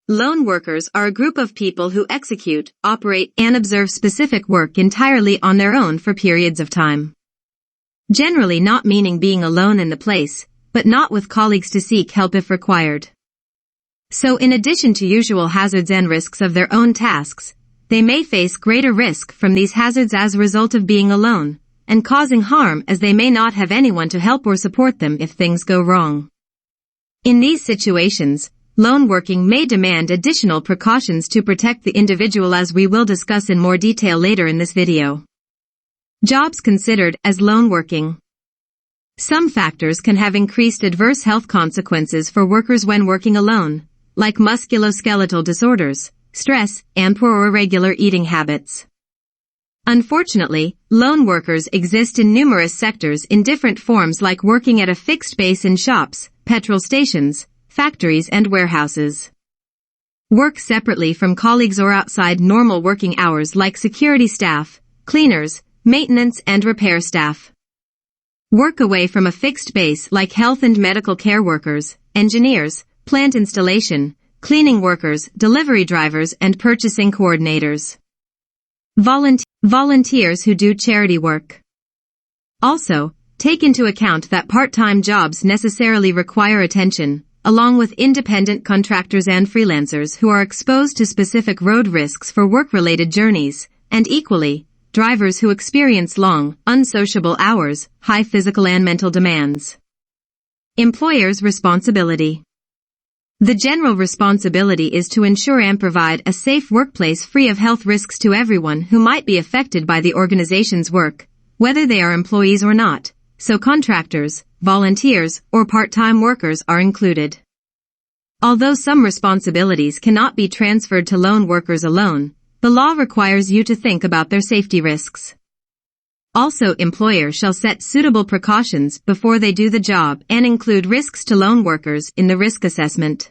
Lone workers are a group of people who execute, operate, and observe specific work entirely on their own for periods of time. Generally not meaning being alone in the place, but not with colleagues to seek help if required. So in addition to usual hazards and risks of their own tasks, they may face greater risk from these hazards as a result of being alone, and causing harm as they may not have anyone to help or support them if things go wrong. In these situations, lone working may demand additional precautions to protect the individual, as we will discuss in more detail later in this video. Jobs considered as lone working. Some factors can have increased adverse health consequences for workers when working alone, like musculoskeletal disorders, stress, and poor or irregular eating habits. Unfortunately, lone workers exist in numerous sectors in different forms, like working at a fixed base in shops, petrol stations, factories and warehouses. Work separately from colleagues or outside normal working hours, like security staff, cleaners, maintenance and repair staff. Work away from a fixed base, like health and medical care workers, engineers, plant installation, cleaning workers, delivery drivers and purchasing coordinators. Volunteers who do charity work. Also, take into account that part-time jobs necessarily require attention, along with independent contractors and freelancers who are exposed to specific road risks for work-related journeys, and equally, drivers who experience long, unsociable hours, high physical and mental demands. Employers' responsibility. The general responsibility is to ensure and provide a safe workplace free of health risks to everyone who might be affected by the organization's work, whether they are employees or not, so contractors, volunteers, or part-time workers are included. Although some responsibilities cannot be transferred to lone workers alone, the law requires you to think about their safety risks. Also, employers shall set suitable precautions before they do the job and include risks to lone workers in the risk assessment.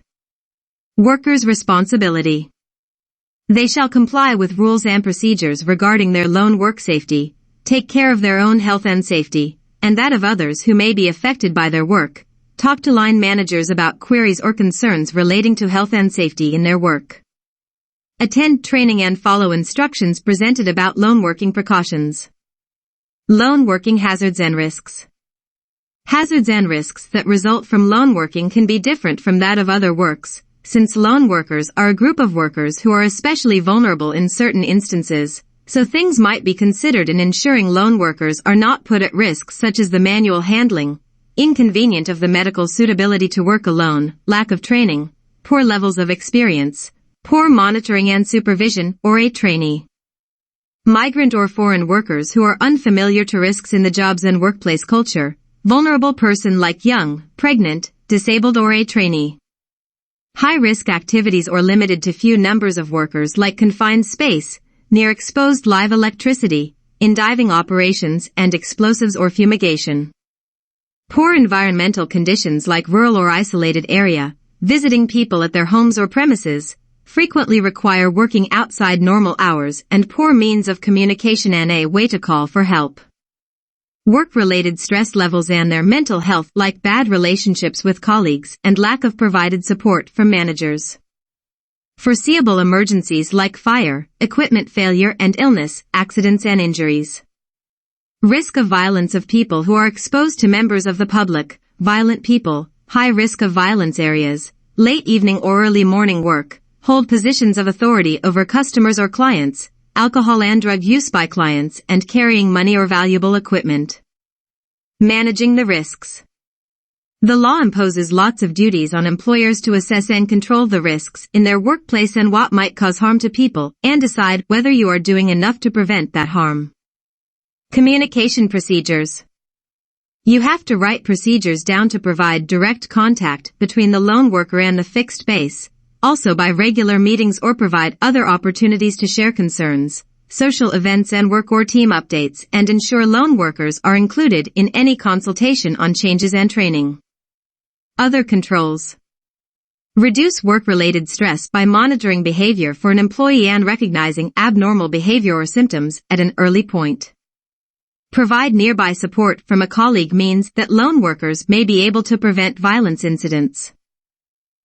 Workers' responsibility. They shall comply with rules and procedures regarding their lone work safety, take care of their own health and safety, and that of others who may be affected by their work, talk to line managers about queries or concerns relating to health and safety in their work. Attend training and follow instructions presented about lone working precautions. Lone working hazards and risks. Hazards and risks that result from lone working can be different from that of other works, since lone workers are a group of workers who are especially vulnerable in certain instances, so things might be considered in ensuring lone workers are not put at risk, such as the manual handling, inconvenience of the medical suitability to work alone, lack of training, poor levels of experience, poor monitoring and supervision, or a trainee. Migrant or foreign workers who are unfamiliar to risks in the jobs and workplace culture, vulnerable person like young, pregnant, disabled or a trainee. High-risk activities or limited to few numbers of workers, like confined space, near exposed live electricity, in diving operations and explosives or fumigation. Poor environmental conditions, like rural or isolated area, visiting people at their homes or premises, frequently require working outside normal hours, and poor means of communication and a way to call for help. Work-related stress levels and their mental health, like bad relationships with colleagues and lack of provided support from managers. Foreseeable emergencies like fire, equipment failure and illness, accidents and injuries. Risk of violence of people who are exposed to members of the public, violent people, high risk of violence areas, late evening or early morning work, hold positions of authority over customers or clients, alcohol and drug use by clients, and carrying money or valuable equipment. Managing the risks. The law imposes lots of duties on employers to assess and control the risks in their workplace and what might cause harm to people, and decide whether you are doing enough to prevent that harm. Communication procedures. You have to write procedures down to provide direct contact between the lone worker and the fixed base, also by regular meetings, or provide other opportunities to share concerns, social events and work or team updates, and ensure lone workers are included in any consultation on changes and training. Other controls. Reduce work-related stress by monitoring behavior for an employee and recognizing abnormal behavior or symptoms at an early point. Provide nearby support from a colleague means that lone workers may be able to prevent violence incidents.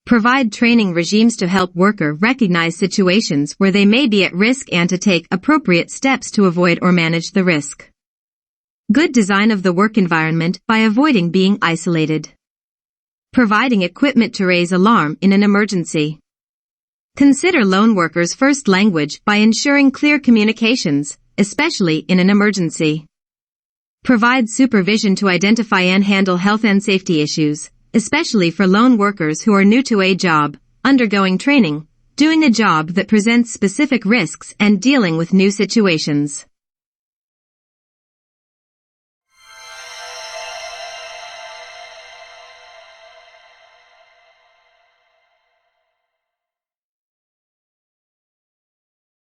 Provide training regimes to help worker recognize situations where they may be at risk and to take appropriate steps to avoid or manage the risk. Good design of the work environment by avoiding being isolated. Providing equipment to raise alarm in an emergency. Consider lone workers' first language by ensuring clear communications, especially in an emergency. Provide supervision to identify and handle health and safety issues, especially for lone workers who are new to a job, undergoing training, doing a job that presents specific risks and dealing with new situations.